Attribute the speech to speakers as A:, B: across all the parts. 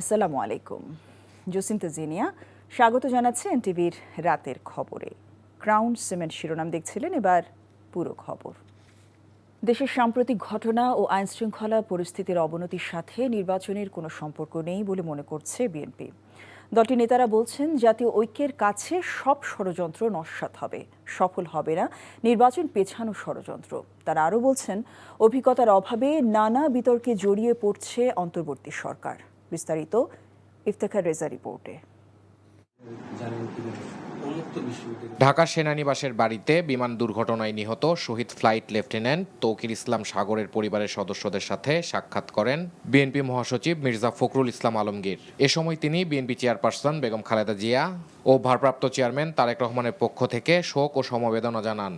A: আসসালামু আলাইকুম। জসিন্তা জিনিয়া স্বাগত জানাচ্ছে এনটিভির রাতের খবরে। ক্রাউন সিমেন্ট শিরোনাম দেখছিলেন, এবার পুরো খবর। দেশের সাম্প্রতিক ঘটনা ও আইনশৃঙ্খলা পরিস্থিতির অবনতির সাথে নির্বাচনের কোনো সম্পর্ক নেই বলে মনে করছে বিএনপি। দলটির নেতারা বলছেন, জাতীয় ঐক্যের কাছে সব ষড়যন্ত্র নস্যাৎ হবে, সফল হবে না নির্বাচন পেছানো ষড়যন্ত্র। তারা আরও বলছেন, অভিজ্ঞতার অভাবে নানা বিতর্কে জড়িয়ে পড়ছে অন্তর্বর্তী সরকার। বিস্তারিত ইফতেখার রেজা রিপোর্টে।
B: ঢাকা সেনানিবাসের বাড়িতে বিমান দুর্ঘটনায় নিহত শহীদ ফ্লাইট লেফটেন্যান্ট তৌকির ইসলাম সাগরের পরিবারের সদস্যদের সাথে সাক্ষাৎ করেন বিএনপি মহাসচিব মির্জা ফখরুল ইসলাম আলমগীর। এ সময় তিনি বিএনপি চেয়ারপারসন বেগম খালেদা জিয়া ও ভারপ্রাপ্ত চেয়ারম্যান তারেক রহমানের পক্ষ থেকে শোক ও সমবেদনা জানান।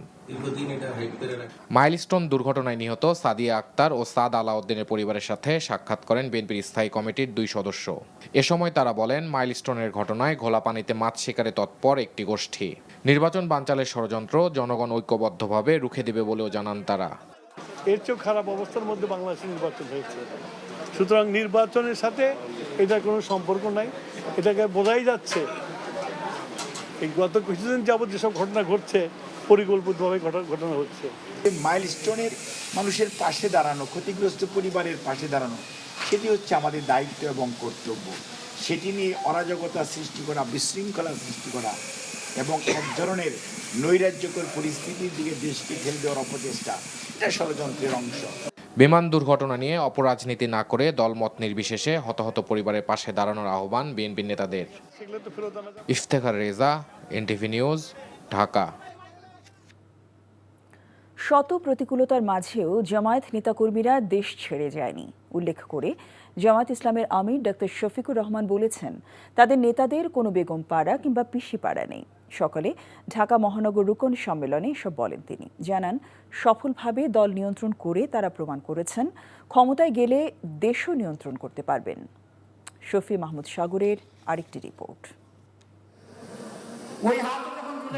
B: মাইলস্টোন দুর্ঘটনায় নিহত সাদিয়া আক্তার ও সাদ আলাউদ্দিনের পরিবারের সাথে সাক্ষাৎ করেন বিএনপির স্থায়ী কমিটির 2 সদস্য। এ সময় তারা বলেন, মাইলস্টোনের ঘটনায় ঘোলা পানিতে মাছ শিকারে তৎপর একটি গোষ্ঠী নির্বাচন বানচালের ষড়যন্ত্র জনগণ ঐক্যবদ্ধভাবে রুখে দেবে বলেও জানান তারা।
C: এর চেয়ে খারাপ অবস্থার মধ্যে বাংলাদেশে নির্বাচন হয়েছে, সুতরাং নির্বাচনের সাথে এটা কোনো সম্পর্ক নাই। এটাকে বোঝাই যাচ্ছে এই গত কিছুদিন যাবৎ যেসব ঘটনা ঘটছে পরিকল্পিতভাবে ঘটনা হচ্ছে।
D: মাইলস্টোনের মানুষের পাশে দাঁড়ানো, ক্ষতিগ্রস্ত পরিবারের পাশে দাঁড়ানো, সেটি হচ্ছে আমাদের দায়িত্ব এবং কর্তব্য। সেটি নিয়ে অরাজকতা সৃষ্টি করা, বিশৃঙ্খলা সৃষ্টি করা এবং এক ধরনের নৈরাজ্যকর পরিস্থিতির দিকে দেশকে ঠেলে দেওয়ার অপচেষ্টা, এটা ষড়যন্ত্রের অংশ।
B: বিমান দুর্ঘটনা নিয়ে অপরাজনীতি না করে দলমত নির্বিশেষে হতাহত পরিবারের পাশে দাঁড়ানোর আহ্বান বিএনপি নেতাদের। Iftekhar Reza, NTV news, Dhaka.
A: শত প্রতিকূলতার মাঝেও জামায়াত নেতাকর্মীরা দেশ ছেড়ে যায়নি উল্লেখ করে জামায়াত ইসলামের আমির ডক্টর শফিকুর রহমান বলেছেন, তাদের নেতাদের কোনো বেগম পাড়া কিংবা পিসি পাড়া নেই। সকালে ঢাকা মহানগর রুকন সম্মেলনে এসব বলেন তিনি। জানান, সফলভাবে দল নিয়ন্ত্রণ করে তারা প্রমাণ করেছেন ক্ষমতায় গেলে দেশও নিয়ন্ত্রণ করতে পারবেন। শফি মাহমুদ সাগরের আরেকটি রিপোর্ট।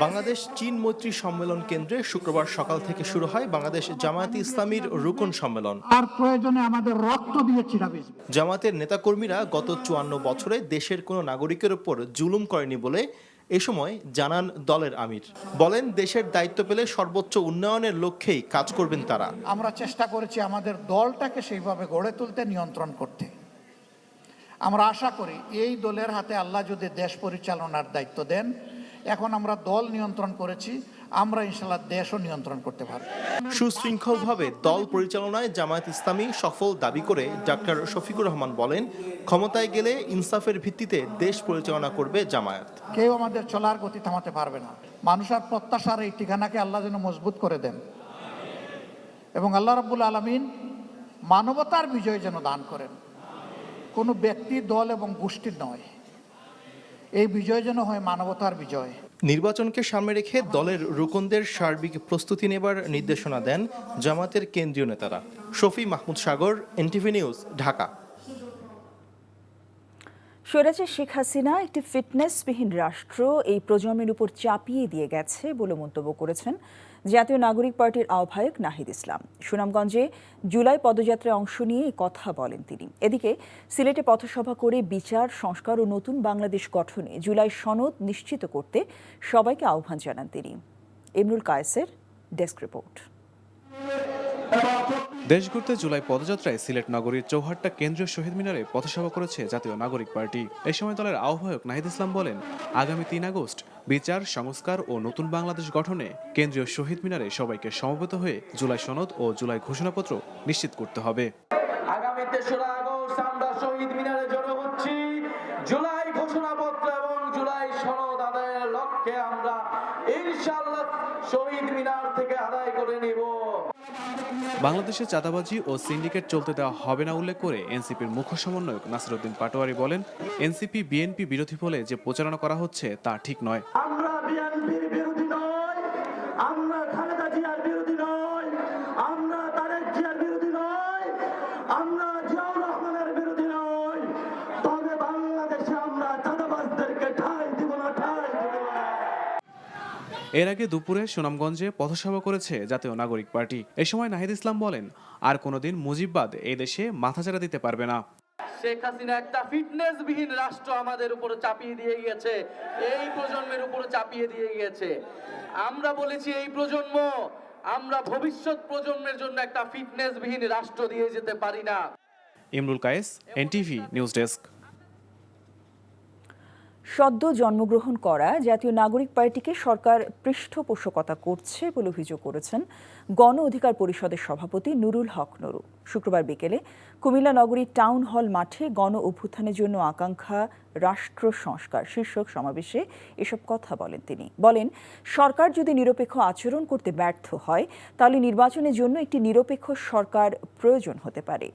E: বাংলাদেশ চীন মৈত্রী সম্মেলন কেন্দ্রে শুক্রবার সকাল থেকে শুরু হয় বাংলাদেশ জামায়াতে ইসলামীর রুকন সম্মেলন।
F: আর প্রয়োজনে আমাদের রক্ত দিয়ে ছিটাবে।
E: জামায়াতের নেতাকর্মীরা গত 54 বছরে দেশের কোনো নাগরিকের উপর জুলুম করেনি বলে এ সময় জানান দলের আমির। বলেন, দেশের দায়িত্ব পেলে সর্বোচ্চ উন্নয়নের লক্ষ্যেই কাজ করবেন তারা।
F: আমরা চেষ্টা করেছি আমাদের দলটাকে সেইভাবে গড়ে তুলতে, নিয়ন্ত্রণ করতে। আমরা আশা করি এই দলের হাতে আল্লাহ যদি দেশ পরিচালনার দায়িত্ব দেন, এখন আমরা দল নিয়ন্ত্রণ করেছি, আমরা ইনশাআল্লাহ দেশও নিয়ন্ত্রণ করতে পারব।
E: সুশৃঙ্খলভাবে দল পরিচালনায় জামায়াত ইসলামী সফল দাবি করে ডক্টর শফিকুর রহমান বলেন, ক্ষমতায় গেলে ইনসাফের ভিত্তিতে দেশ পরিচালনা করবে জামায়াত।
F: কেউ আমাদের চলার গতি থামাতে পারবে না। মানুষের প্রত্যাশার এই ঠিকানাকে আল্লাহ যেন মজবুত করে দেন এবং আল্লাহ রাব্বুল আলামিন মানবতার বিজয় যেন দান করেন, কোনো ব্যক্তি, দল এবং গোষ্ঠীর নয়। এই বিজয় যেন হয় মানবতার বিজয়।
E: নির্বাচনকে সামনে রেখে দলের রুকনদের সার্বিক প্রস্তুতি নেবার নির্দেশনা দেন জামায়াতের কেন্দ্রীয় নেতারা। শফি মাহমুদ সাগর, এনটিভি নিউজ, ঢাকা।
A: স্বৈরাচার শেখ হাসিনা একটি ফিটনেসবিহীন রাষ্ট্র এই প্রজন্মের উপর চাপিয়ে দিয়ে গেছে বলে মন্তব্য করেছেন জাতীয় নাগরিক পার্টির আহ্বায়ক নাহিদ ইসলাম। সুনামগঞ্জে জুলাই পদযাত্রায় অংশ নিয়ে এই কথা বলেন তিনি। এদিকে সিলেটে পথসভা করে বিচার, সংস্কার ও নতুন বাংলাদেশ গঠনে জুলাই সনদ নিশ্চিত করতে সবাইকে আহ্বান জানান তিনি। ইমরুল কায়েসের ডেস্ক রিপোর্ট।
G: দেশ ঘুরতে জুলাই পদযাত্রায় সিলেট নগরীর চৌহাট্টা কেন্দ্রীয় শহীদ মিনারে পথসভা করেছে জাতীয় নাগরিক পার্টি। এই সময় দলের আহ্বায়ক নাহিদ ইসলাম বলেন, আগামী 3 আগস্ট বিচার, সংস্কার ও নতুন বাংলাদেশ গঠনে কেন্দ্রীয় শহীদ মিনারে সবাইকে সমবেত হয়ে জুলাই সনদ ও জুলাই ঘোষণাপত্র নিশ্চিত করতে হবে।
H: আগামী 3রা আগস্ট আমরা শহীদ মিনারে জড়ো হচ্ছি। জুলাই ঘোষণাপত্র এবং জুলাই সনদ আদায়ের লক্ষ্যে আমরা ইনশাআল্লাহ শহীদ মিনার থেকে আদায় করে নিব।
G: বাংলাদেশে চাঁদাবাজি ও সিন্ডিকেট চলতে দেওয়া হবে না উল্লেখ করে এনসিপির মুখ্য সমন্বয়ক নাসিরউদ্দিন পাটোয়ারি বলেন, এনসিপি বিএনপি বিরোধী বলে যে প্রচারণা করা হচ্ছে তা ঠিক নয়।
H: আমরা বিএনপির বিরোধী নয়, আমরা খালেদা জিয়ার বিরোধী নয়, আমরা তারেক জিয়ার বিরোধী নয়, আমরা জিয়াউর রহমানের বিরোধী নয়। তবে বাংলাদেশে আমরা চাঁদাবাজদেরকে ঠাঁই দিব না, ঠাঁই দিব না।
G: এর আগে দুপুরে সুনামগঞ্জে পথসভা করেছে জাতীয় নাগরিক পার্টি। এই সময় নাহিদ ইসলাম বলেন, আর কোনোদিন মুজিববাদ এই দেশে মাথাচাড়া দিতে পারবে না।
I: শেখ হাসিনা একটা ফিটনেসবিহীন রাষ্ট্র আমাদের উপরে চাপিয়ে দিয়ে গিয়েছে, এই প্রজন্মের উপরে চাপিয়ে দিয়ে গিয়েছে। আমরা বলেছি এই প্রজন্ম, আমরা ভবিষ্যৎ প্রজন্মের জন্য একটা ফিটনেসবিহীন রাষ্ট্র দিয়ে যেতে পারি না।
G: Imrul Kayes, NTV news desk.
A: সদ্য জন্মগ্রহণ করা জাতীয় নাগরিক পার্টিকে সরকার পৃষ্ঠপোষকতা করছে বলে অভিযোগ করেছেন গণ অধিকার পরিষদের সভাপতি নুরুল হক নুরু। শুক্রবার বিকেলে কুমিল্লা নগরীর টাউন হল মাঠে গণ অভ্যুত্থানের জন্য আকাঙ্ক্ষা রাষ্ট্র সংস্কার শীর্ষক সমাবেশে এসব কথা বলেন তিনি। বলেন, সরকার যদি নিরপেক্ষ আচরণ করতে ব্যর্থ হয় তাহলে নির্বাচনের জন্য একটি নিরপেক্ষ সরকার প্রয়োজন হতে পারে।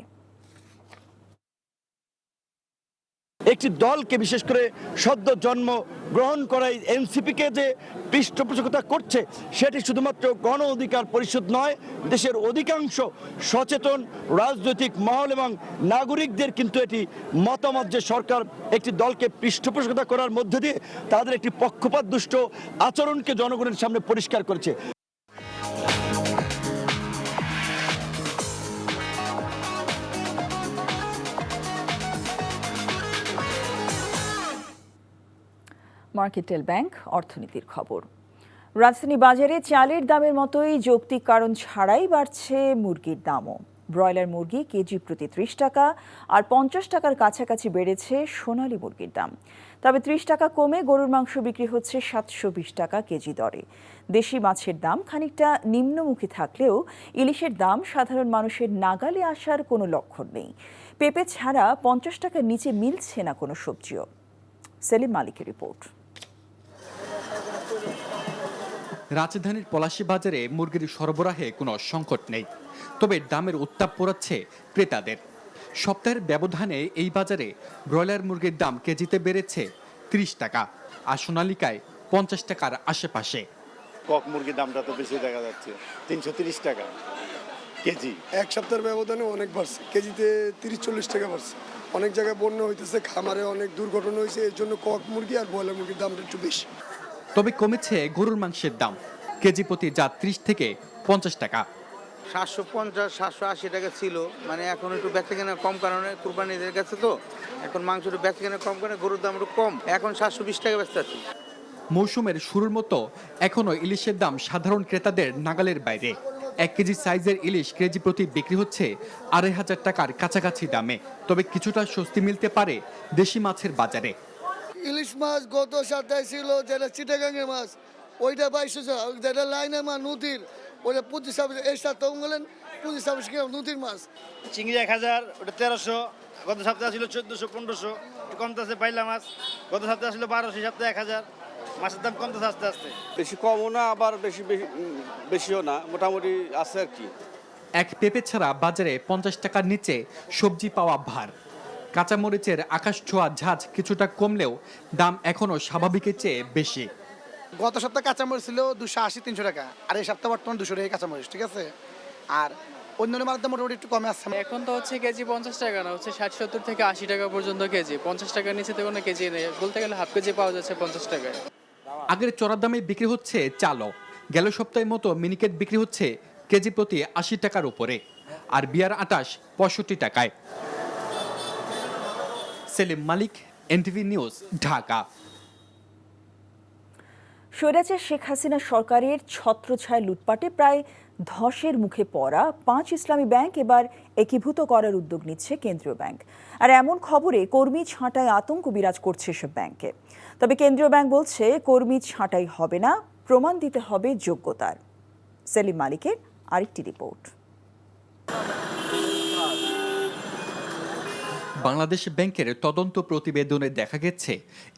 J: একটি দলকে, বিশেষ করে সদ্য জন্ম গ্রহণ করা এনসিপিকে যে পৃষ্ঠপোষকতা করছে, সেটি শুধুমাত্র গণ অধিকার পরিষদ নয়, দেশের অধিকাংশ সচেতন রাজনৈতিক মহল এবং নাগরিকদের কিন্তু এটি মতামত যে সরকার একটি দলকে পৃষ্ঠপোষকতা করার মধ্য দিয়ে তাদের একটি পক্ষপাতদুষ্ট আচরণকে জনগণের সামনে পরিষ্কার করেছে।
A: মার্কেটেল ব্যাংক অর্থনীতির খবর। রাজধানী বাজারে চালের দামের মতোই যৌক্তিক কারণ ছাড়াই বাড়ছে মুরগির দামও। ব্রয়লার মুরগি কেজি প্রতি 30 টাকা আর 50 টাকার কাছাকাছি বেড়েছে সোনালী মুরগির দাম। তবে 30 টাকা কমে গরুর মাংস বিক্রি হচ্ছে 720 টাকা কেজি দরে। দেশি মাছের দাম খানিকটা নিম্নমুখী থাকলেও ইলিশের দাম সাধারণ মানুষের নাগালে আসার কোনো লক্ষণ নেই। পেঁপে ছাড়া 50 টাকার নিচে মিলছে না কোনো সবজিও। সেলিম মালিকের রিপোর্ট।
K: রাজধানীর পলাশী বাজারে মুরগির সরবরাহে কোনো সংকট নেই, তবে দামের উত্তাপ পোড়াচ্ছে ক্রেতাদের। সপ্তাহের ব্যবধানে এই বাজারে ব্রয়লার মুরগির দাম কেজিতে বেড়েছে 30 টাকা আর সোনালিকায় 50 টাকার আশেপাশে।
L: কক মুরগির দামটা তো বেশি দেখা যাচ্ছে, 330 টাকা কেজি।
M: এক সপ্তাহের ব্যবধানে অনেক বাড়ছে, কেজিতে 30-40 টাকা বাড়ছে। অনেক জায়গায় বন্যা হইতেছে, খামারে অনেক দুর্ঘটনা হয়েছে, এর জন্য কক মুরগি আর ব্রয়লার মুরগির দামটা একটু বেশি।
K: তবে কমেছে গরুর মাংসের দাম, কেজি প্রতি যা 30 থেকে 50 টাকা।
N: 750-780 টাকা ছিল, মানে এখন একটু বেচা কেনা কম কারণে কুরবানিদের কাছে তো এখন মাংস একটু বেচা কেনা কম কারণে গরুর দাম একটু কম, এখন 720 টাকা বেচতে আছে।
K: মৌসুমের শুরুর মতো এখনো ইলিশের দাম সাধারণ ক্রেতাদের নাগালের বাইরে। 1 কেজি সাইজের ইলিশ কেজি প্রতি বিক্রি হচ্ছে 2500 টাকার কাছাকাছি দামে। তবে কিছুটা স্বস্তি মিলতে পারে দেশি মাছের বাজারে।
M: ইলিশ মাছ গত সপ্তাহে ছিল যেটা চিটাগাঙ্গের মাছ, ওইটা 2200, যেটা লাইনের মাছ নদীর ওইটা 2500, এই সপ্তাহে গেলেন 2500 কিলো নদীর মাছ।
L: চিংড়ি 1000, ওটা 1300, গত সপ্তাহে ছিল 1400-1500, কমতেছে। বাইলা মাছ গত সপ্তাহে ছিল 1200, সপ্তাহে 1000। মাছের দাম কমতেছে আস্তে আস্তে, বেশি কমও না আবার বেশিও না, মোটামুটি আছে আর কি।
K: এক পেঁপে ছাড়া বাজারে 50 টাকার নিচে সবজি পাওয়া ভার। কাঁচামরিচের আকাশ ছোঁয়া ঝাঁজ কিছুটা কমলেও দাম এখনো স্বাভাবিকের চেয়ে বেশি।
F: গত সপ্তাহে কাঁচামরিচ ছিল 280-300 টাকা, আর এই সপ্তাহে বর্তমান 200 টাকা কাঁচামরিচ, ঠিক আছে। আর অন্যান্য মার্কেটে মোটামুটি একটু কমে আসছে।
O: এখন তো হচ্ছে কেজি 50 টাকা না, হচ্ছে 60-70 থেকে 80 টাকা পর্যন্ত কেজি। 50 টাকার নিচে তো কোনো কেজি নেই, বলতে গেলে হাফ কেজি পাওয়া যাচ্ছে 50 টাকায়।
K: আগের চড়া দামে বিক্রি হচ্ছে চালও। গেল সপ্তাহের মতো মিনিকেট বিক্রি হচ্ছে কেজি প্রতি 80 টাকার উপরে, আর বিয়ার 65 টাকায়। সেলিম মালিক, এনটিভি নিউজ, ঢাকা।
A: স্বৈরাচার শেখ হাসিনা সরকারের ছত্রছায়া লুটপাটে প্রায় ধসের মুখে পড়া 5 ইসলামী ব্যাংক এবার একীভূত করার উদ্যোগ নিচ্ছে কেন্দ্রীয় ব্যাংক। আর এমন খবরে কর্মী ছাঁটাই আতঙ্ক বিরাজ করছে এসব ব্যাংকে। তবে কেন্দ্রীয় ব্যাংক বলছে কর্মী ছাঁটাই হবে না, প্রমাণ দিতে হবে যোগ্যতার। সেলিম মালিকের আরেকটি রিপোর্ট।
K: বাংলাদেশ ব্যাংকের তদন্ত প্রতিবেদনে দেখা গেছে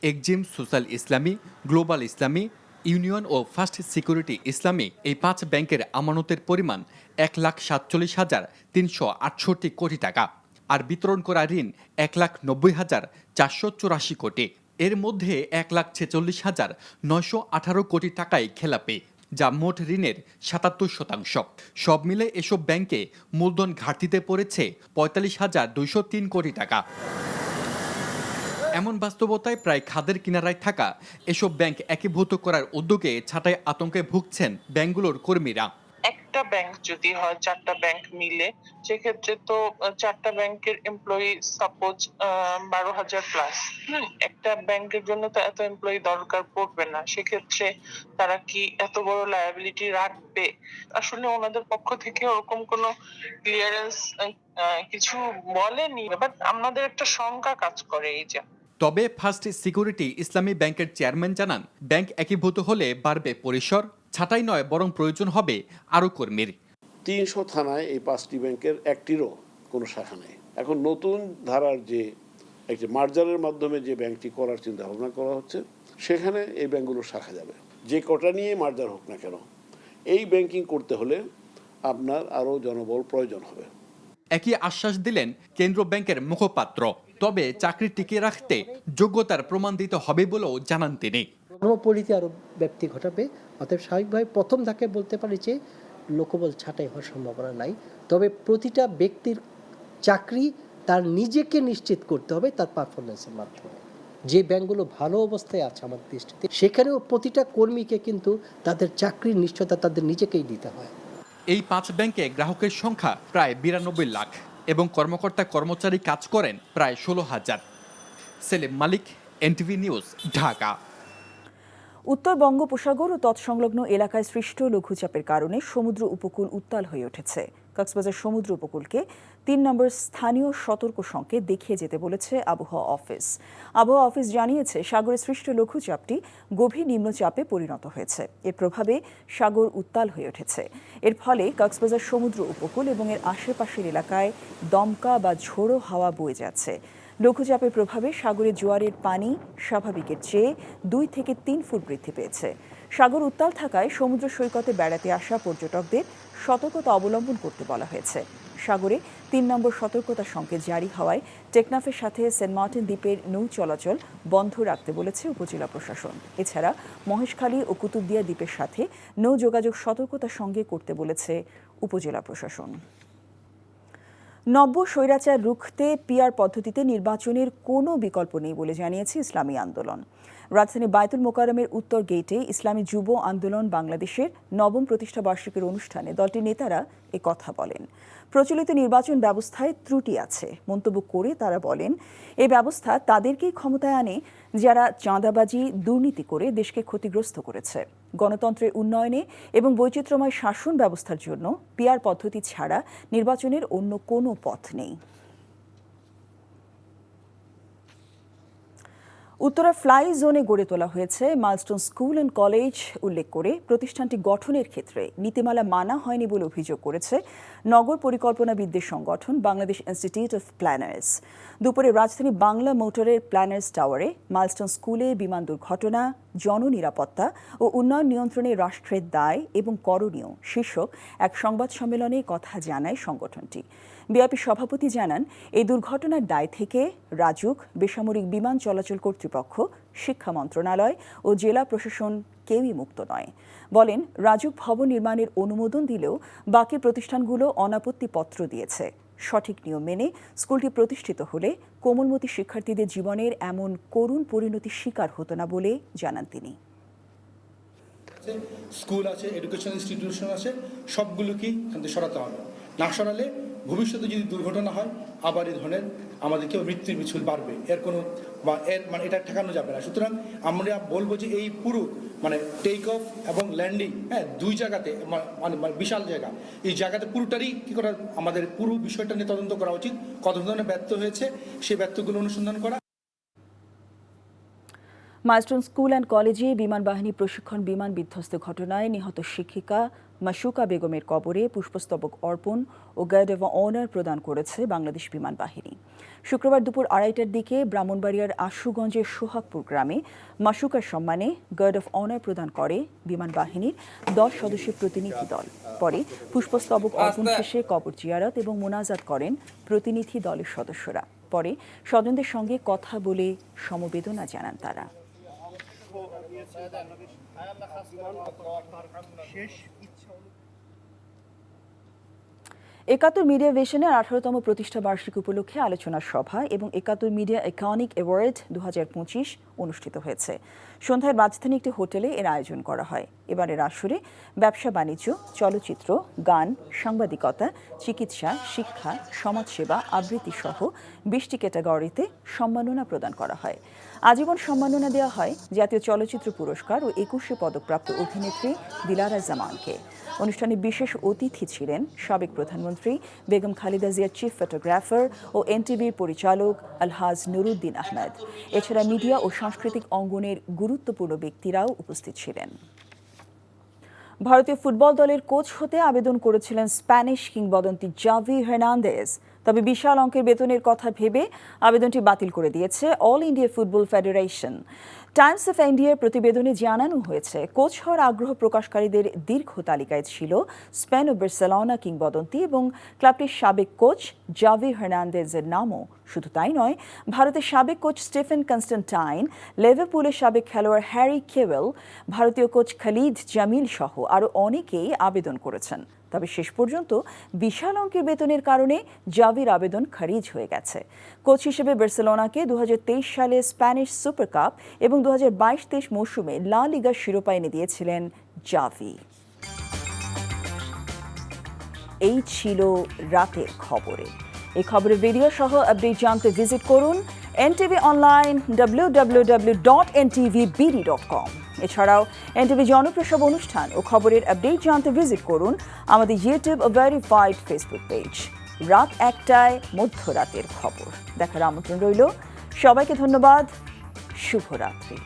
K: এক্সিম সোশ্যাল ইসলামী, গ্লোবাল ইসলামী, ইউনিয়ন ও ফার্স্ট সিকিউরিটি ইসলামী এই 5 ব্যাংকের আমানতের পরিমাণ 1,47,368 কোটি টাকা, আর বিতরণ করা ঋণ 1,90,484 কোটি। এর মধ্যে 1,46,918 কোটি টাকায় খেলাপি, যা মোট ঋণের 77%। সব মিলে এসব ব্যাংকে মূলধন ঘাটতিতে পড়েছে 45,203 কোটি টাকা। এমন বাস্তবতায় প্রায় খাদের কিনারায় থাকা এসব ব্যাংক একীভূত করার উদ্যোগে ছাঁটাই আতঙ্কে ভুগছেন ব্যাংকগুলোর কর্মীরা।
P: একটা 4টা ব্যাংক যদি হয়, 4টা ব্যাংক মিলে, সেক্ষেত্রে তো 4টা ব্যাংকের এমপ্লয়ি সাপোজ 12,000 প্লাস। একটা ব্যাংকের জন্য তো এত এমপ্লয়ি দরকার পড়বে না, সেক্ষেত্রে তারা কি এত বড় লায়াবিলিটি রাখবে? আসলে ওনাদের পক্ষ থেকে ওরকম কোনো ক্লিয়ারেন্স কিছু বলেনি, বাট আমাদের একটা শঙ্কা কাজ করে এই যে।
K: তবে ফার্স্ট সিকিউরিটি ইসলামী ব্যাংকের চেয়ারম্যান জানান, ব্যাংক একীভূত হলে বাড়বে পরিসর, ছাঁটাই নয় বরং প্রয়োজন হবে আরও কর্মীর।
Q: 300 থানায় এই 5টি ব্যাংকের একটিরও কোনো শাখা নেই। এখন নতুন ধারার যে একটি মার্জারের মাধ্যমে যে ব্যাংকটি করার চিন্তা ভাবনা করা হচ্ছে, সেখানে এই ব্যাংকগুলোর শাখা যাবে। যে কটা নিয়ে মার্জার হোক না কেন, এই ব্যাংকিং করতে হলে আপনার আরও জনবল প্রয়োজন হবে।
K: একই আশ্বাস দিলেন কেন্দ্র ব্যাংকের মুখপাত্র। তবে চাকরি টিকিয়ে রাখতে যোগ্যতার প্রমাণ দিতে হবে বলেও জানান তিনি।
R: কর্মপরিধি আরও ব্যাপ্তি ঘটাবে, অতএব স্বাভাবিকভাবে প্রথম ধাপে বলতে পারি যে লোকবল ছাঁটাই হওয়ার সম্ভাবনা নাই। তবে প্রতিটা ব্যক্তির চাকরি তার নিজেকে নিশ্চিত করতে হবে তার পারফরমেন্সের মাধ্যমে। যে ব্যাংকগুলো ভালো অবস্থায় আছে আমাদের দৃষ্টিতে, সেখানেও প্রতিটা কর্মীকে কিন্তু তাদের চাকরির নিশ্চয়তা তাদের নিজেকেই দিতে হয়।
K: এই 5 ব্যাংকে গ্রাহকের সংখ্যা প্রায় 92 লাখ এবং কর্মকর্তা কর্মচারী কাজ করেন প্রায় 16,000। সেলিম মালিক, এনটিভি নিউজ, ঢাকা।
A: উত্তর বঙ্গোপসাগর ও তৎসংলগ্ন এলাকায় সৃষ্ট লঘুচাপের কারণে সমুদ্র উপকূল উত্তাল হয়ে উঠেছে। কক্সবাজার সমুদ্র উপকূলকে 3 নম্বর স্থানীয় সতর্ক সংকেত দেখিয়ে যেতে বলেছে আবহাওয়া অফিস। আবহাওয়া অফিস জানিয়েছে, সাগরে সৃষ্ট লঘুচাপটি গভীর নিম্নচাপে পরিণত হয়েছে। এর প্রভাবে সাগর উত্তাল হয়ে উঠেছে। এর ফলে কক্সবাজার সমুদ্র উপকূল এবং এর আশেপাশের এলাকায় দমকা বা ঝোড়ো হাওয়া বয়ে যাচ্ছে। লঘুচাপের প্রভাবে সাগরে জোয়ারের পানি স্বাভাবিকের চেয়ে 2 থেকে 3 ফুট বৃদ্ধি পেয়েছে। সাগর উত্তাল থাকায় সমুদ্র সৈকতে বেড়াতে আসা পর্যটকদের সতর্কতা অবলম্বন করতে বলা হয়েছে। সাগরে 3 নম্বর সতর্কতা সংকেত জারি হওয়ায় টেকনাফের সাথে সেন্ট মার্টিন দ্বীপের নৌ চলাচল বন্ধ রাখতে বলেছে উপজেলা প্রশাসন। এছাড়া মহেশখালী ও কুতুবদিয়া দ্বীপের সাথে নৌ যোগাযোগ সতর্কতার সঙ্গে করতে বলেছে উপজেলা প্রশাসন। নব্য স্বৈরাচার রুখতে পিআর পদ্ধতিতে নির্বাচনের কোনো বিকল্প নেই বলে জানিয়েছে ইসলামী আন্দোলন। রাজধানী বায়তুল মোকাররমের উত্তর গেটে ইসলামী যুব আন্দোলন বাংলাদেশের 9ম প্রতিষ্ঠা বার্ষিকীর অনুষ্ঠানে দলটির নেতারা এ কথা বলেন। প্রচলিত নির্বাচন ব্যবস্থায় ত্রুটি আছে মন্তব্য করে তারা বলেন, এই ব্যবস্থা তাদেরকেই ক্ষমতায় আনে যারা চাঁদাবাজি, দুর্নীতি করে দেশকে ক্ষতিগ্রস্ত করেছে। গণতন্ত্রের উন্নয়নে এবং বৈচিত্র্যময় শাসন ব্যবস্থার জন্য পিআর পদ্ধতি ছাড়া নির্বাচনের অন্য কোনো পথ নেই। উত্তরা ফ্লাই জোনে গড়ে তোলা হয়েছে মাইলস্টোন স্কুল অ্যান্ড কলেজ উল্লেখ করে প্রতিষ্ঠানটি গঠনের ক্ষেত্রে নীতিমালা মানা হয়নি বলে অভিযোগ করেছে নগর পরিকল্পনাবিদদের সংগঠন বাংলাদেশ ইনস্টিটিউট অফ প্ল্যানার্স। দুপুরে রাজধানী বাংলা মোটরের প্ল্যানার্স টাওয়ারে মাইলস্টোন স্কুলে বিমান দুর্ঘটনা, জননিরাপত্তা ও উন্নয়ন নিয়ন্ত্রণে রাষ্ট্রের দায় এবং করণীয় শীর্ষক এক সংবাদ সম্মেলনে কথা জানায় সংগঠনটি। বিএপি সভাপতি জানান, এই দুর্ঘটনার দায় থেকে রাজুক, বেসামরিক বিমান চলাচল কর্তৃপক্ষ, শিক্ষা মন্ত্রণালয় ও জেলা প্রশাসন কেউই মুক্ত নয়। বলেন, রাজুক ভবন নির্মাণের অনুমোদন দিলেও বাকি প্রতিষ্ঠানগুলো অনাপত্তিপত্র দিয়েছে। সঠিক নিয়ম মেনে স্কুলটি প্রতিষ্ঠিত হলে কোমলমতি শিক্ষার্থীদের জীবনের এমন করুণ পরিণতির শিকার হতো না বলে জানান তিনি।
S: স্কুল আছে, এডুকেশন ইনস্টিটিউশন আছে, সবগুলোকেই এখান থেকে সরাতে হবে। না সরালে ভবিষ্যতে যদি দুর্ঘটনা হয় আবার এই ধরনের আমাদেরকে মৃত্যুর মিছিল বাড়বে, এর কোনো এটা ঠেকানো যাবে না। সুতরাং আমরা বলবো যে এই পুরো টেক অফ এবং ল্যান্ডিং, দুই জায়গাতে বিশাল জায়গা, এই জায়গাতে পুরোটারই কী করা, আমাদের পুরো বিষয়টা নিয়ে তদন্ত করা উচিত। কত ধরনের ব্যর্থ হয়েছে সেই ব্যর্থগুলো অনুসন্ধান করা।
A: মাইলস্টোন স্কুল অ্যান্ড কলেজে বিমান বাহিনী প্রশিক্ষণ বিমান বিধ্বস্ত ঘটনায় নিহত শিক্ষিকা মাসুকা বেগমের কবরে পুষ্পস্তবক অর্পণ ও গার্ড অব অনার প্রদান করেছে বাংলাদেশ বিমান বাহিনী। শুক্রবার দুপুর 2:30টার দিকে ব্রাহ্মণবাড়িয়ার আশুগঞ্জের সোহাগপুর গ্রামে মাসুকার সম্মানে গার্ড অব অনার প্রদান করে বিমান বাহিনীর 10 সদস্যের প্রতিনিধি দল। পরে পুষ্পস্তবক অর্পণ শেষে কবর জিয়ারত এবং মোনাজাত করেন প্রতিনিধি দলের সদস্যরা। পরে স্বজনদের সঙ্গে কথা বলে সমবেদনা জানান তারা। একাত্তর মিডিয়া ভিশনের 18তম প্রতিষ্ঠা বার্ষিকী উপলক্ষে আলোচনা সভা এবং একাত্তর মিডিয়া আইকনিক অ্যাওয়ার্ড 2025 অনুষ্ঠিত হয়েছে। সন্ধ্যায় রাজধানী একটি হোটেলে এর আয়োজন করা হয়। এবারের আসরে ব্যবসা বাণিজ্য, চলচ্চিত্র, গান, সাংবাদিকতা, চিকিৎসা, শিক্ষা, সমাজসেবা, আবৃত্তি সহ 20টি ক্যাটাগরিতে সম্মাননা প্রদান করা হয়। আজীবন সম্মাননা দেওয়া হয় জাতীয় চলচ্চিত্র পুরস্কার ও 21শে পদকপ্রাপ্ত অভিনেত্রী দিলারা জামানকে। অনুষ্ঠানে বিশেষ অতিথি ছিলেন সাবেক প্রধানমন্ত্রী বেগম খালেদা জিয়ার চিফ ফটোগ্রাফার ও এনটিভির পরিচালক আলহাজ নুরুদ্দিন আহমেদ। এছাড়া মিডিয়া ও সাংস্কৃতিক অঙ্গনের গুরুত্বপূর্ণ ব্যক্তিরাও উপস্থিত ছিলেন। ভারতীয় ফুটবল দলের কোচ হতে আবেদন করেছিলেন স্প্যানিশ কিংবদন্তি জাভি হার্নান্দেজ। তবে বিশাল অঙ্কের বেতনের কথা ভেবে আবেদনটি বাতিল করে দিয়েছে all India football federation. Times of ইন্ডিয়ার প্রতিবেদনে জানানো হয়েছে, কোচ হওয়ার আগ্রহ প্রকাশকারীদের দীর্ঘ তালিকায় ছিল স্পেন ও বার্সেলোনা কিংবদন্তি এবং ক্লাবটির সাবেক কোচ জাভি হার্নান্দেজের নামও। শুধু তাই নয়, ভারতের সাবেক কোচ স্টিফেন কনস্ট্যান্টাইন, লিভারপুলের সাবেক খেলোয়াড় হ্যারি কেওয়েল, ভারতীয় কোচ খালিদ জামিল সহ আরও অনেকেই আবেদন করেছেন। তবে শেষ পর্যন্ত বিশাল অঙ্কের বেতনের কারণে জাভির আবেদন খারিজ হয়ে গেছে। কোচ হিসেবে বার্সেলোনাকে 2023 সালে স্প্যানিশ সুপার কাপ এবং 2022-23 মৌসুমে লা লিগার শিরোপা এনে দিয়েছিলেন জাভি। এই ছিল রাতের খবরে। এই খবরের ভিডিও সহ আপডেট জানতে ভিজিট করুন NTV অনলাইন www.ntvbd.com। এছাড়াও NTV জনপ্রসব অনুষ্ঠান ও খবরের আপডেট জানতে ভিজিট করুন আমাদের ইউটিউব ও ভেরিফাইড ফেসবুক পেজ। রাত 1টায় মধ্যরাতের খবর দেখার আমন্ত্রণ রইল। সবাইকে ধন্যবাদ। শুভরাত্রি।